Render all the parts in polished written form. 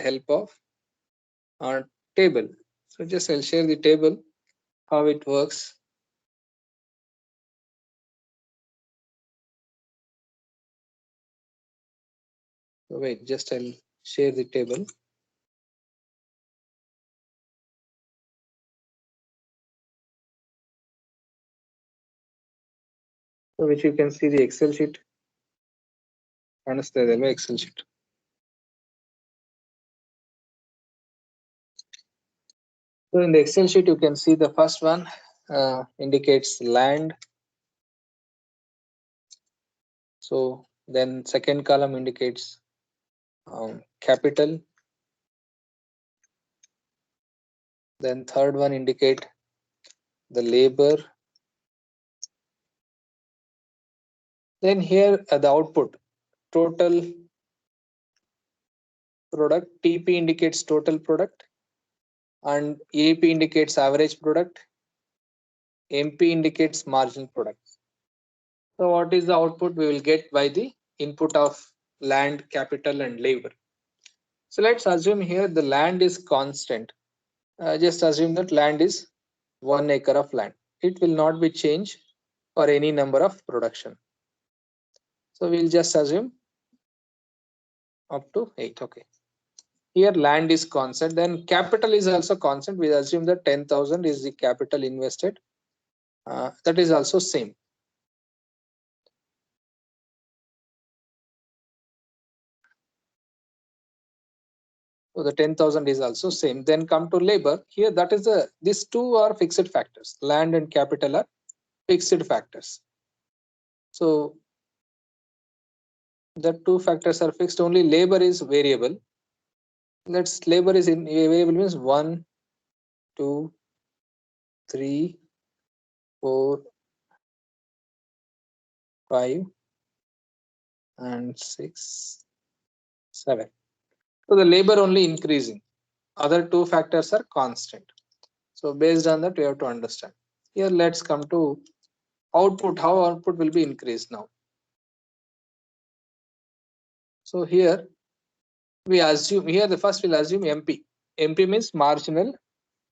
help of our table. So just I'll share the table, how it works. So wait, just I'll share the table. So which you can see the Excel sheet. Understand the Excel sheet. So in the Excel sheet, you can see the first one indicates land. So then second column indicates capital. Then third one indicate the labor. Then here the output, total product. TP indicates total product, and AP indicates average product. MP indicates marginal product. So what is the output we will get by the input of land, capital, and labor? So let's assume here the land is constant. Just assume that land is 1 acre of land. It will not be changed for any number of production. So we'll just assume up to 8. Okay. Here land is constant. Then capital is also constant. We assume that 10,000 is the capital invested. That is also same. So the 10,000 is also same. Then come to labor. Here that is these two are fixed factors. Land and capital are fixed factors. So the two factors are fixed. Only labor is variable. Let's labor is in variable means 1, 2, 3, 4, 5, and 6, 7. So the labor only increasing. Other two factors are constant. So based on that, we have to understand. Here, let's come to output. How output will be increased now? So here we assume, here the first we'll assume MP. MP means marginal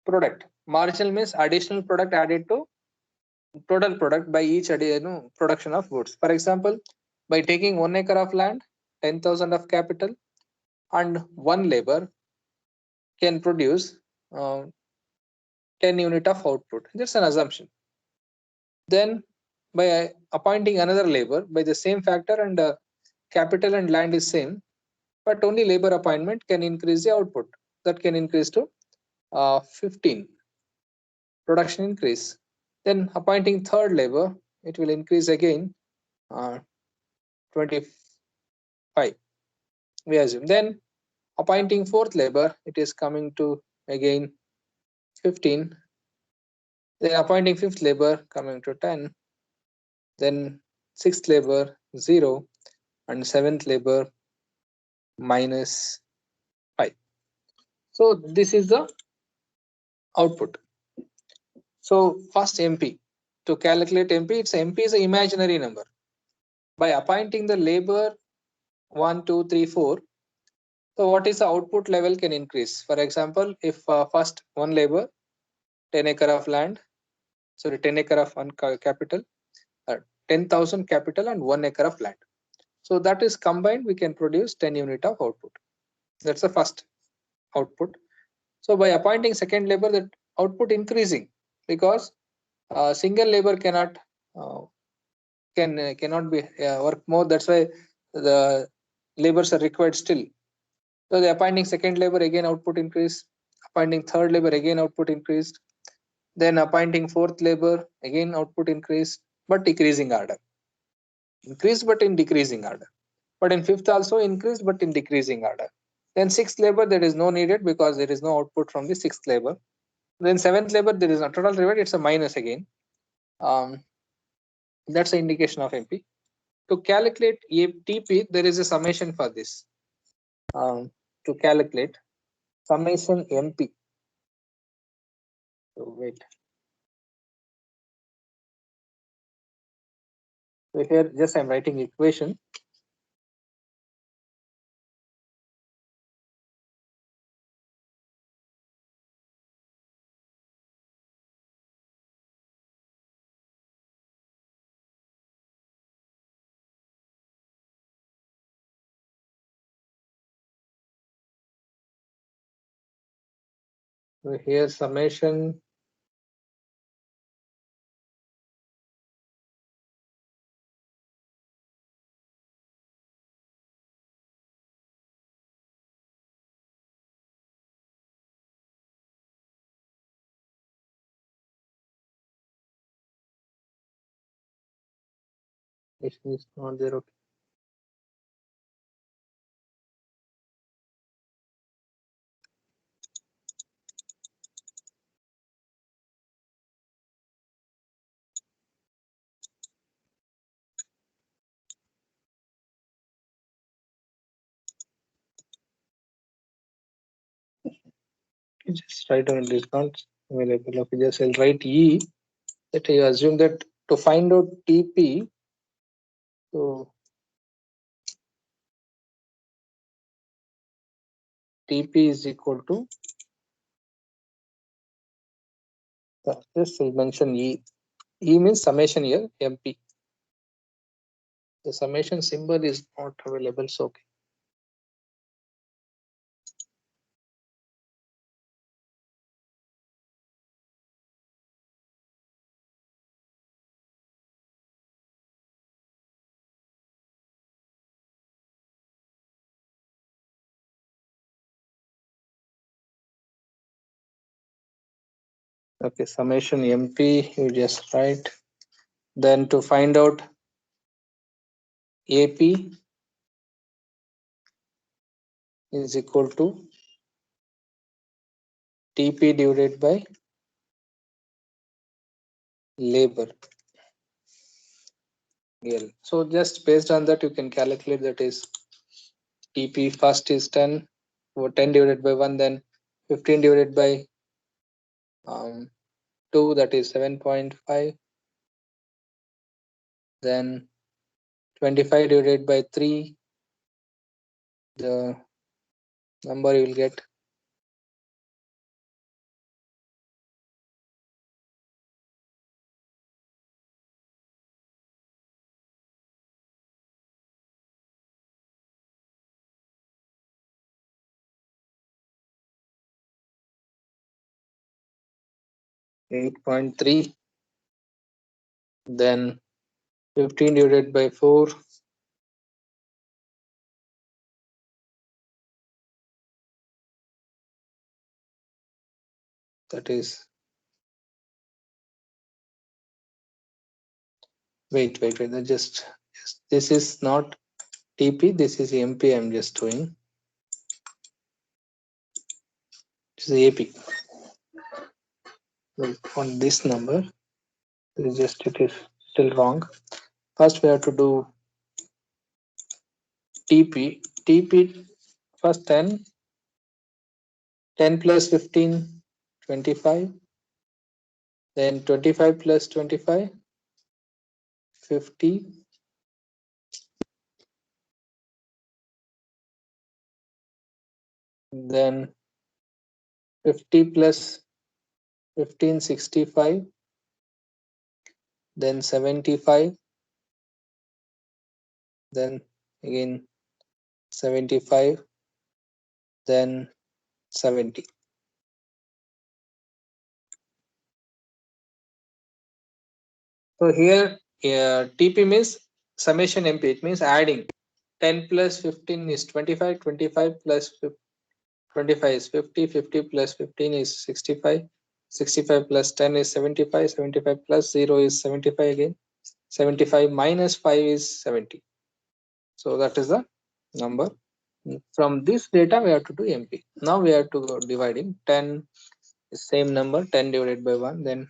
product. Marginal means additional product added to total product by each production of goods. For example, by taking 1 acre of land, 10,000 of capital, and 1 labor can produce 10 unit of output. That's an assumption. Then by appointing another labor by the same factor, and capital and land is same, but only labor appointment can increase the output. That can increase to 15 production increase. Then appointing third labor, it will increase again 25, we assume. Then appointing fourth labor, it is coming to again 15. Then appointing fifth labor, coming to 10. Then sixth labor 0, and seventh labor -5. So this is the output. So first MP, to calculate MP, MP is an imaginary number. By appointing the labor 1, 2, 3, 4, so what is the output level can increase? For example, if first one labor, 10 acre of land, sorry, 10 acre of one capital, 10,000 capital and 1 acre of land. So that is combined, we can produce 10 unit of output. That's the first output. So by appointing second labor, that output increasing, because single labor cannot cannot be work more. That's why the labors are required still. So the appointing second labor, again output increase. Appointing third labor, again output increased. Then appointing fourth labor, again output increased, but decreasing order. Increased but in decreasing order. But in fifth also increased but in decreasing order. Then sixth labor, there is no needed because there is no output from the sixth labor. Then seventh labor, there is a total reward, it's a minus again. That's the indication of MP. To calculate TP, there is a summation for this. To calculate summation MP. So wait. So here just I'm writing equation. So here summation is not there. Okay. You just write down it is not available. Okay, just I'll write E that you assume that to find out TP, so TP is equal to, just will mention E. E means summation here, MP. The summation symbol is not available, so okay. Okay, summation MP, you just write. Then to find out AP is equal to TP divided by labor L. So just based on that, you can calculate that is TP first is 10, or 10 divided by 1, then 15 divided by 2, that is 7.5, then 25 divided by 3, the number you will get 8.3, then 15 divided by 4, that is, wait, that just, this is not TP, this is MP. I'm just doing, this is AP. Well, on this number, it is just, it is still wrong. First we have to do TP. TP first 10, 10 plus 15, 25, then 25 plus 25, 50, then 50 plus 15, 65, then 75, then again 75, then 70. So here TP means summation MP. It means adding 10 plus 15 is 25, 25 plus 25 is 50, 50 plus 15 is 65, 65 plus 10 is 75, 75 plus 0 is 75 again, 75 minus 5 is 70. So that is the number. From this data we have to do MP. Now we have to go dividing 10, same number, 10 divided by 1, then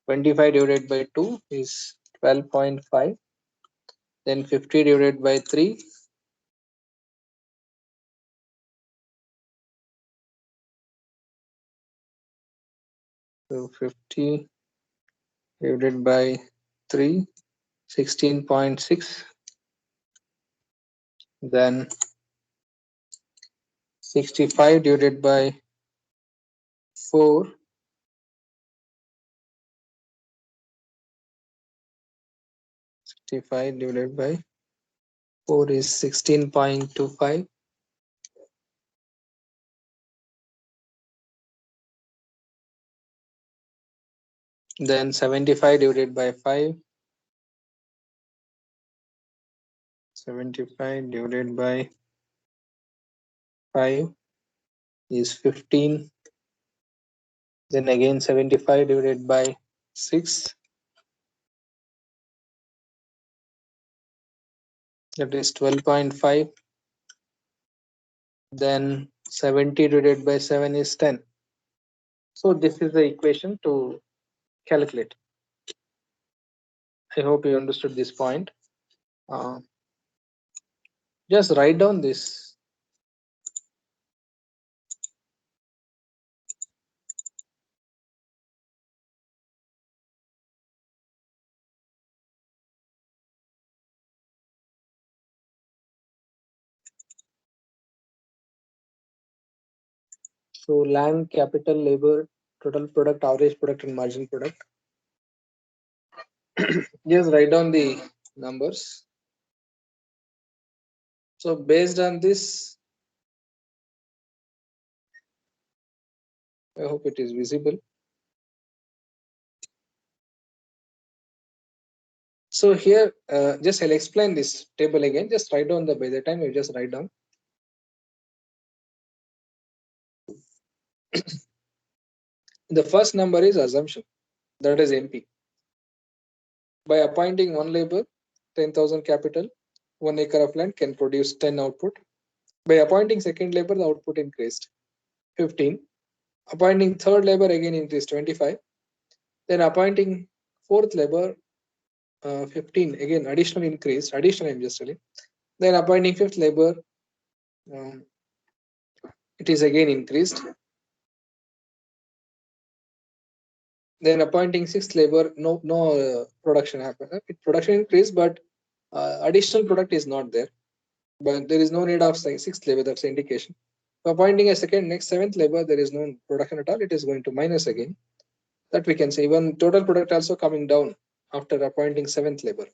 25 divided by 2 is 12.5, then 50 divided by 3, so 50 divided by 3, 16.6, then 65 divided by 4, 65 divided by 4 is 16.25, Then 75 divided by 5. 75 divided by 5 is 15. Then again 75 divided by 6, that is 12.5. Then 70 divided by 7 is 10. So this is the equation to calculate. I hope you understood this point. Uh, just write down this. So land, capital, labor, total product, average product, and margin product. Just write down the numbers. So based on this, I hope it is visible. So here, just I'll explain this table again. Just write down by the time you just write down. The first number is assumption, that is MP. By appointing one labor, 10,000 capital, 1 acre of land can produce 10 output. By appointing second labor, the output increased 15. Appointing third labor again increased 25. Then appointing fourth labor, 15 again additional increased. Additional I'm just telling. Then appointing fifth labor, um, it is again increased. Then appointing sixth labor, no production happened. Production increased, but additional product is not there. But there is no need of sixth labor. That's the indication. Appointing a next seventh labor, there is no production at all. It is going to minus again. That we can say. Even total product also coming down after appointing seventh labor.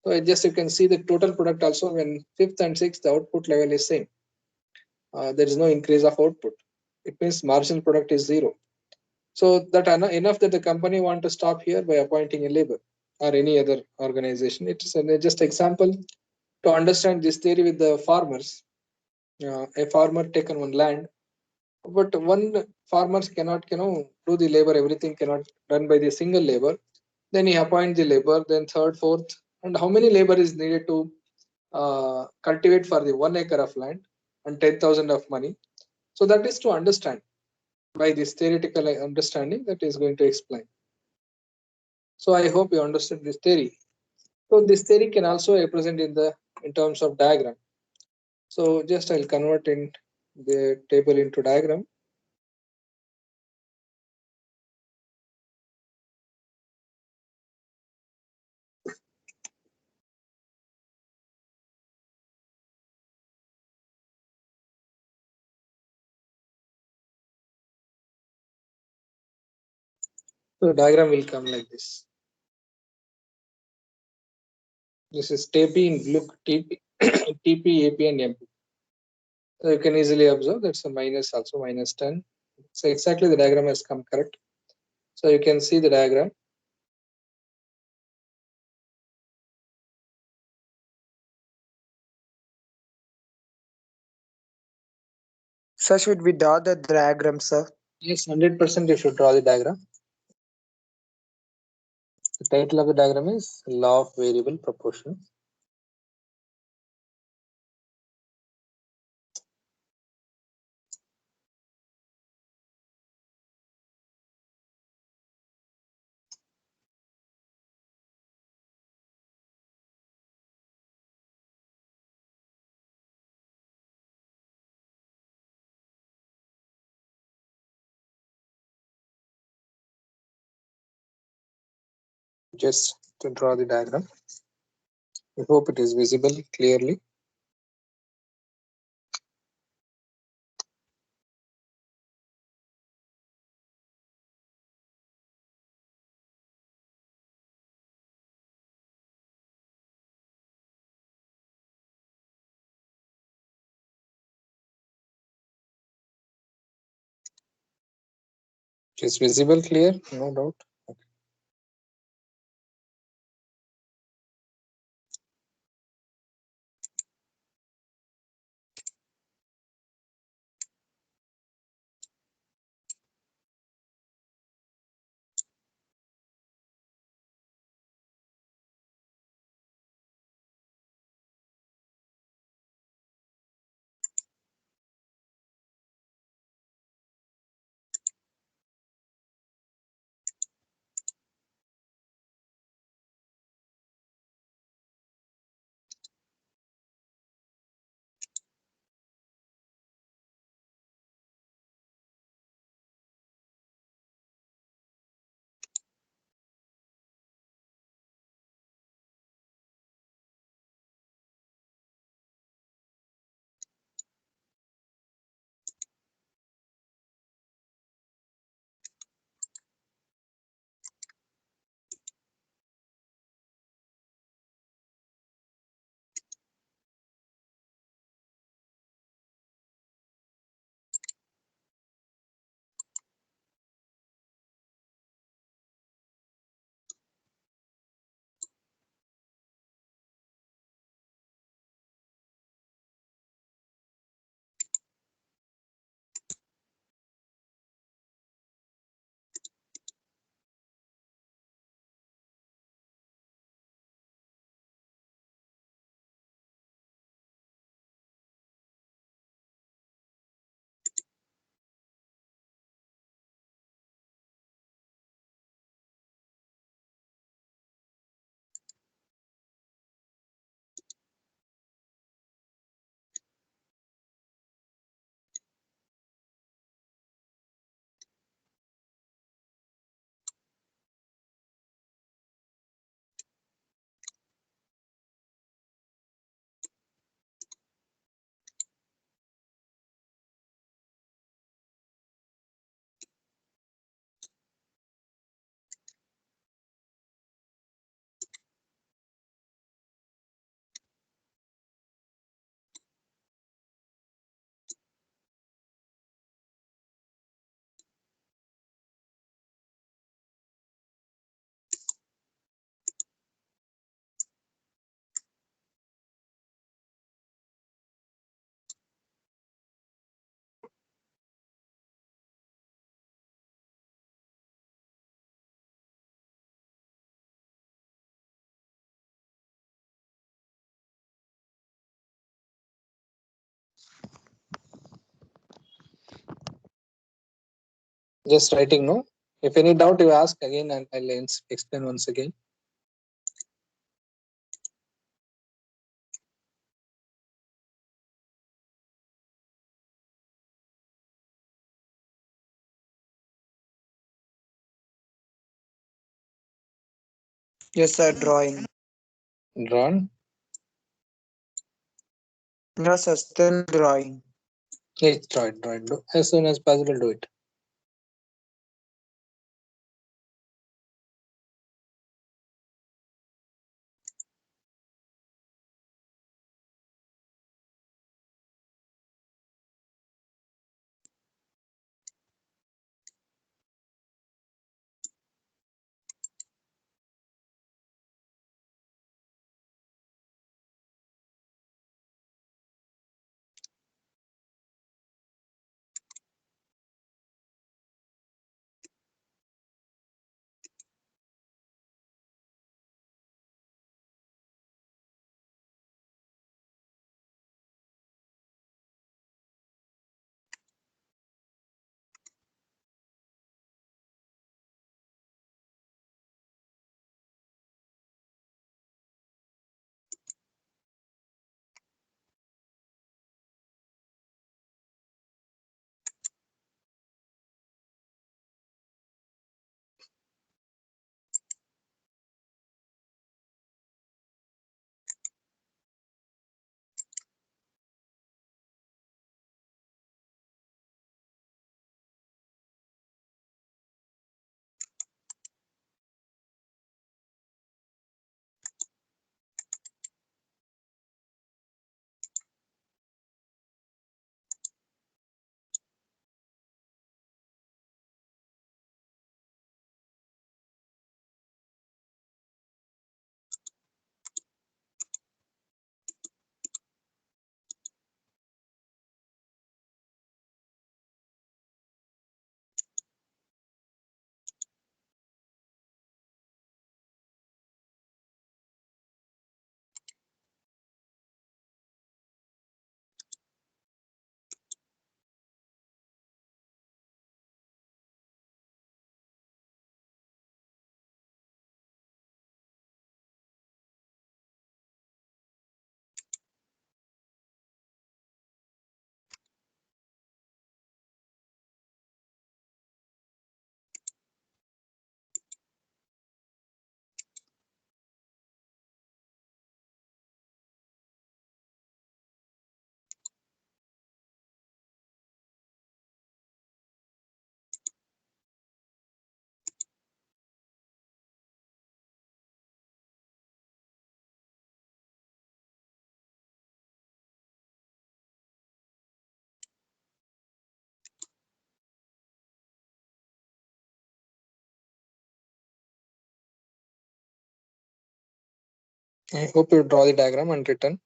So just you can see the total product also when fifth and sixth the output level is same. There is no increase of output. It means marginal product is zero. So that enough that the company want to stop here by appointing a labor or any other organization. It's just example to understand this theory with the farmers. A farmer taken one land, but one farmers cannot do the labor. Everything cannot done by the single labor. Then he appoint the labor. Then third, fourth, and how many labor is needed to cultivate for the 1 acre of land and 10,000 of money. So that is to understand by this theoretical understanding that is going to explain. So I hope you understood this theory. So this theory can also represent in terms of diagram. So just I'll convert in the table into diagram. So diagram will come like this. This is TP in blue, TP, TP, AP, and MP. So you can easily observe that's a minus also minus 10. So exactly the diagram has come correct. So you can see the diagram. Sir, should we draw the diagram, sir? Yes, 100% you should draw the diagram. The title of the diagram is Law of Variable Proportion. Just to draw the diagram. I hope it is visible clearly. It is visible clear, no doubt. Okay. Just writing, no? If any doubt you ask again, and I'll explain once again. Yes, sir. Drawing. Drawn. No, sir. Still drawing. Yes, draw it, draw it. As soon as possible, do it. I hope you draw the diagram and return.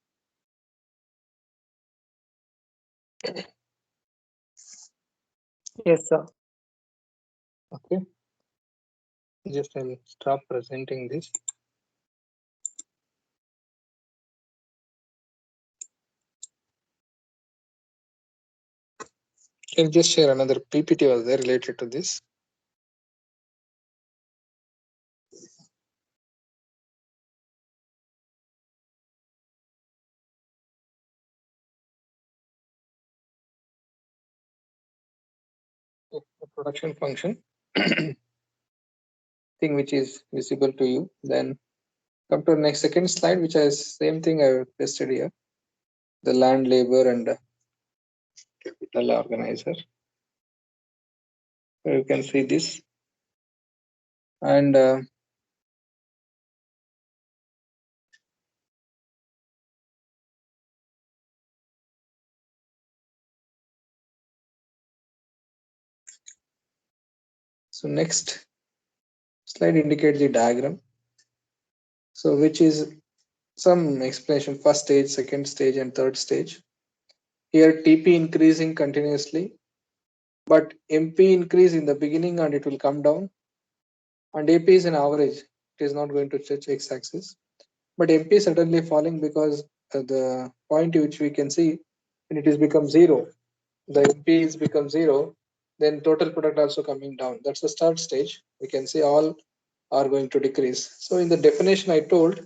Yes, sir. Okay. Just I'll stop presenting this. I'll just share another PPT was there related to this. The production function thing which is visible to you. Then come to the next second slide, which is same thing I tested here. The land, labor, and capital organizer. So you can see this. And so next slide indicates the diagram. So which is some explanation, first stage, second stage, and third stage. Here TP increasing continuously, but MP increase in the beginning and it will come down. And AP is an average. It is not going to touch x-axis. But MP is suddenly falling because the point which we can see when it is become zero, the MP is become zero, then total product also coming down. That's the start stage. We can see all are going to decrease. So in the definition I told,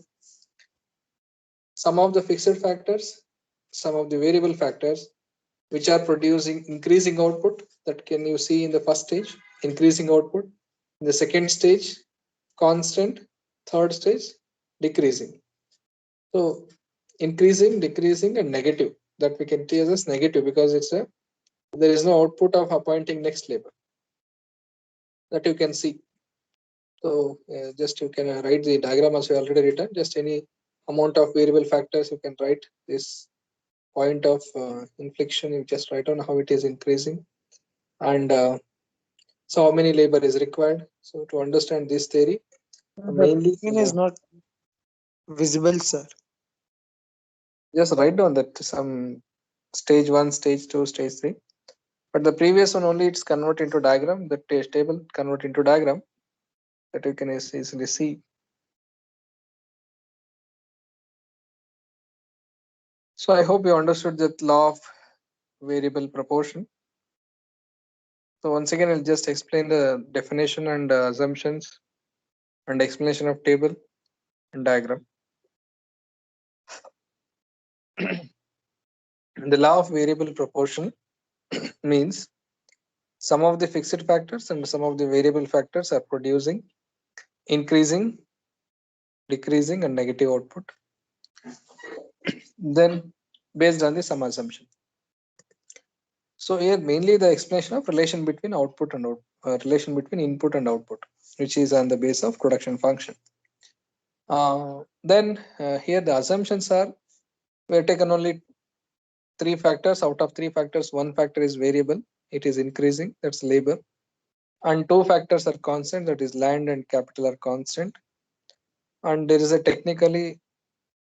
some of the fixed factors, some of the variable factors which are producing increasing output, that can you see in the first stage, increasing output. In the second stage, constant. Third stage, decreasing. So increasing, decreasing, and negative, that we can take as negative because it's a there is no output of appointing next labor, that you can see. So just you can write the diagram as we already written. Just any amount of variable factors you can write this point of inflection. You just write on how it is increasing, and so how many labor is required. So to understand this theory, The mainly screen is not visible, sir. just write down that some stage 1, stage 2, stage 3. But the previous one only it's convert into diagram. The table convert into diagram, that you can easily see. So I hope you understood that law of variable proportion. So once again, I'll just explain the definition and assumptions and explanation of table and diagram. The law of variable proportion means some of the fixed factors and some of the variable factors are producing increasing, decreasing, and negative output. Then based on the some assumption. So here mainly the explanation of relation between output and relation between input and output, which is on the base of production function. Then here the assumptions are, we have taken only 3 factors. Out of 3 factors, 1 factor is variable, it is increasing, that's labor, and 2 factors are constant, that is land and capital are constant, and there is a technology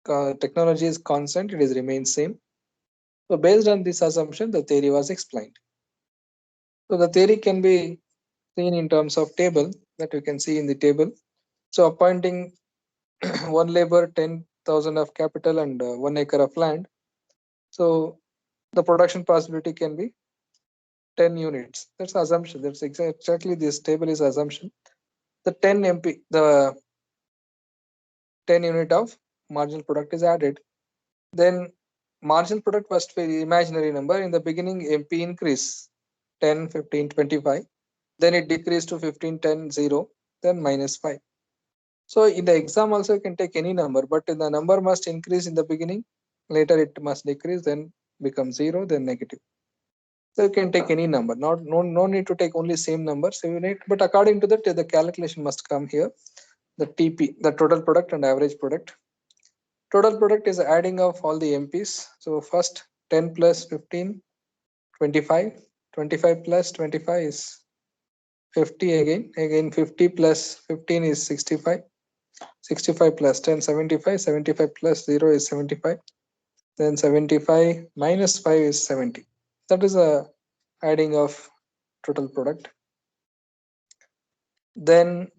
is constant, it is remains same. So based on this assumption, the theory was explained. So the theory can be seen in terms of table, that you can see in the table. So appointing one labor, 10,000 of capital, and 1 acre of land. So the production possibility can be 10 units. That's assumption. That's exactly this table is assumption. The 10 MP, the 10 unit of marginal product is added. Then marginal product must be imaginary number. In the beginning, MP increase 10, 15, 25. Then it decreased to 15, 10, 0, then -5. So in the exam also you can take any number, but the number must increase in the beginning. Later it must decrease, then become 0, then negative. So you can take any number. No need to take only same number. So you need, but according to that the calculation must come here. The TP, the total product and average product. Total product is adding of all the MPs. So first 10 plus 15, 25. 25 plus 25 is 50 again. Again 50 plus 15 is 65. 65 plus 10, 75. 75 plus 0 is 75. Then 75 minus 5 is 70. That is a adding of total product. Then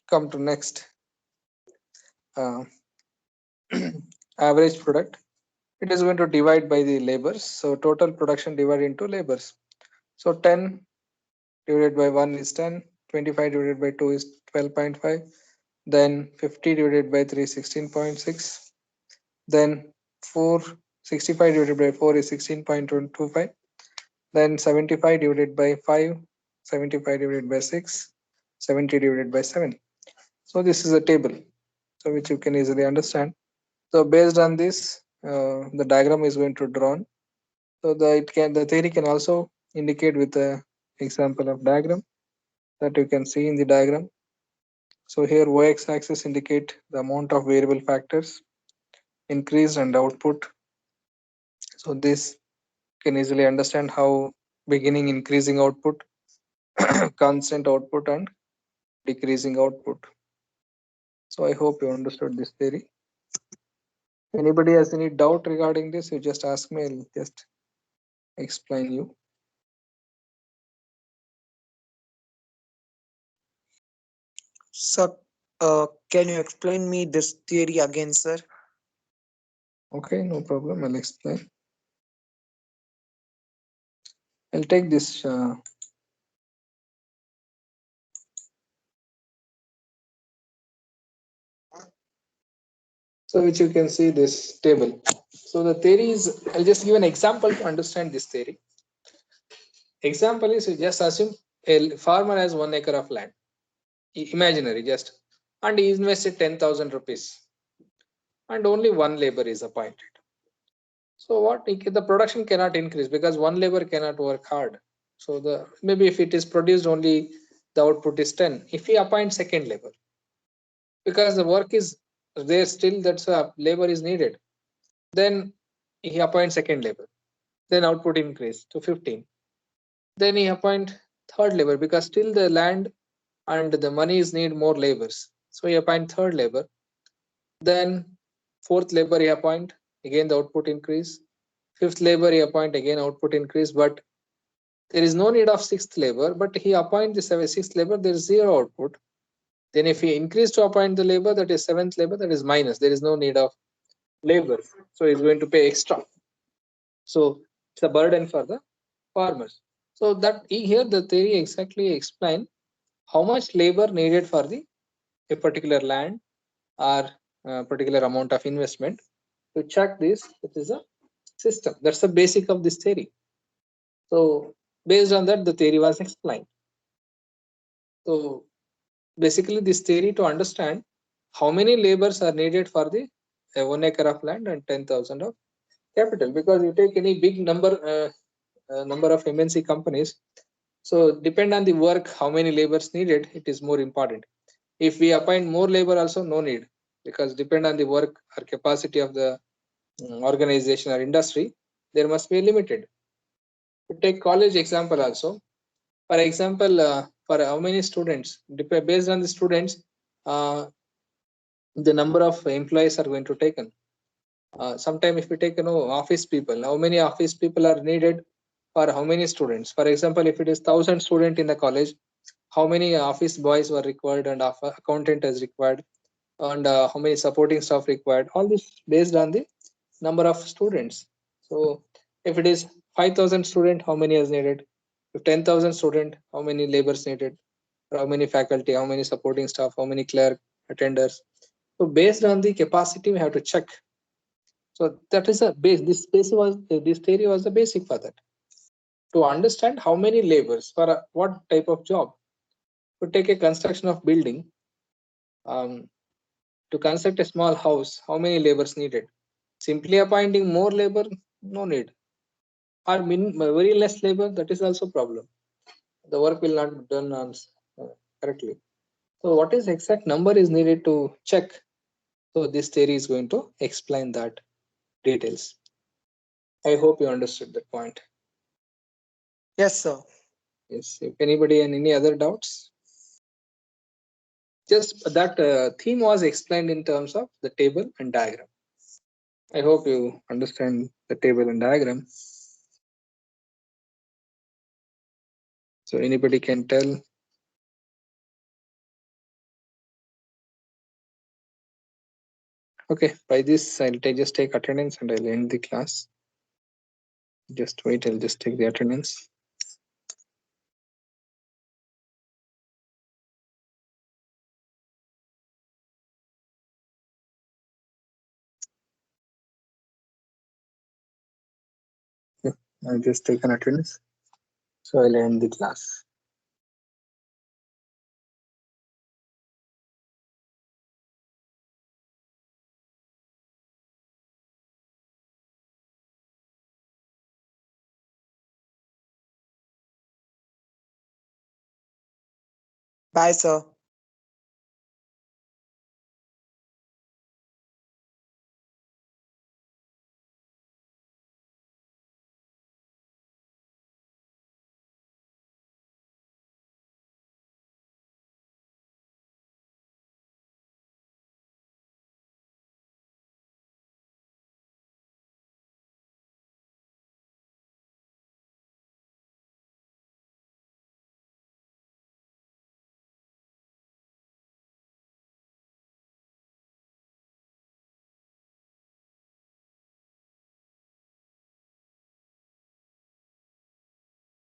come to next uh, average product. It is going to divide by the labors. So total production divided into labors. So 10 divided by 1 is 10. 25 divided by 2 is 12.5. Then 50 divided by 3 is 16.6. Then 4 65 divided by 4 is 16.25. Then 75 divided by 5, 75 divided by 6, 70 divided by 7. So this is a table, so which you can easily understand. So based on this, the diagram is going to drawn. So the theory can also indicate with a example of diagram, that you can see in the diagram. So here y-axis indicate the amount of variable factors increased and output. So this can easily understand how beginning increasing output, constant output, and decreasing output. So I hope you understood this theory. Anybody has any doubt regarding this, you just ask me, I'll just explain you. Sir, can you explain me this theory again, sir? Okay, no problem, I'll explain. I'll take this. So which you can see this table. So the theory is, I'll just give an example to understand this theory. Example is, you just assume a farmer has 1 acre of land, imaginary just, and he invested 10,000 rupees, and only one labor is appointed. So what the production cannot increase because one labor cannot work hard. So the maybe if it is produced only the output is 10. If he appoints second labor, because the work is there still, that's a labor is needed. Then he appoints second labor. Then output increase to 15. Then he appoint third labor because still the land and the monies need more labors. So he appoint third labor. Then fourth labor he appoint, again the output increase. Fifth labor he appoint, again output increase. But there is no need of sixth labor, but he appoint the sixth labor, there is zero output. Then if he increase to appoint the labor, that is seventh labor, that is minus. There is no need of labor. So he's going to pay extra. So it's a burden for the farmers. So that here the theory exactly explain how much labor needed for the a particular land or a particular amount of investment. To check this, it is a system. That's the basic of this theory. So based on that, the theory was explained. So basically, this theory to understand how many labors are needed for the 1 acre of land and 10,000 of capital. Because you take any big number of MNC companies, so depend on the work, how many labors needed, it is more important. If we appoint more labor, also no need, because depend on the work or capacity of the organization or industry, there must be a limited. To take college example also, for example, for how many students, based on the students, uh, the number of employees are going to taken. Sometime if we take office people, how many office people are needed for how many students? For example, if it is 1,000 student in the college, how many office boys were required and accountant is required, and how many supporting staff required? All this based on the number of students. So if it is 5,000 student, how many is needed? If 10,000 student, how many labors needed? How many faculty? How many supporting staff? How many clerk attenders? So based on the capacity, we have to check. So that is a base. This theory was the basic for that. To understand how many labors for what type of job. To take a construction of building, um, to construct a small house, how many labors needed? Simply appointing more labor, no need. Or very less labor, that is also problem. The work will not be done on correctly. So what is exact number is needed to check. So this theory is going to explain that details. I hope you understood that point. Yes, sir. Yes. If anybody and any other doubts, just that theme was explained in terms of the table and diagram. I hope you understand the table and diagram. So anybody can tell. Okay, by this I'll just take attendance and I'll end the class. Just wait, I'll just take the attendance. Yeah, I'll just take an attendance. So I'll end the class. Bye, sir.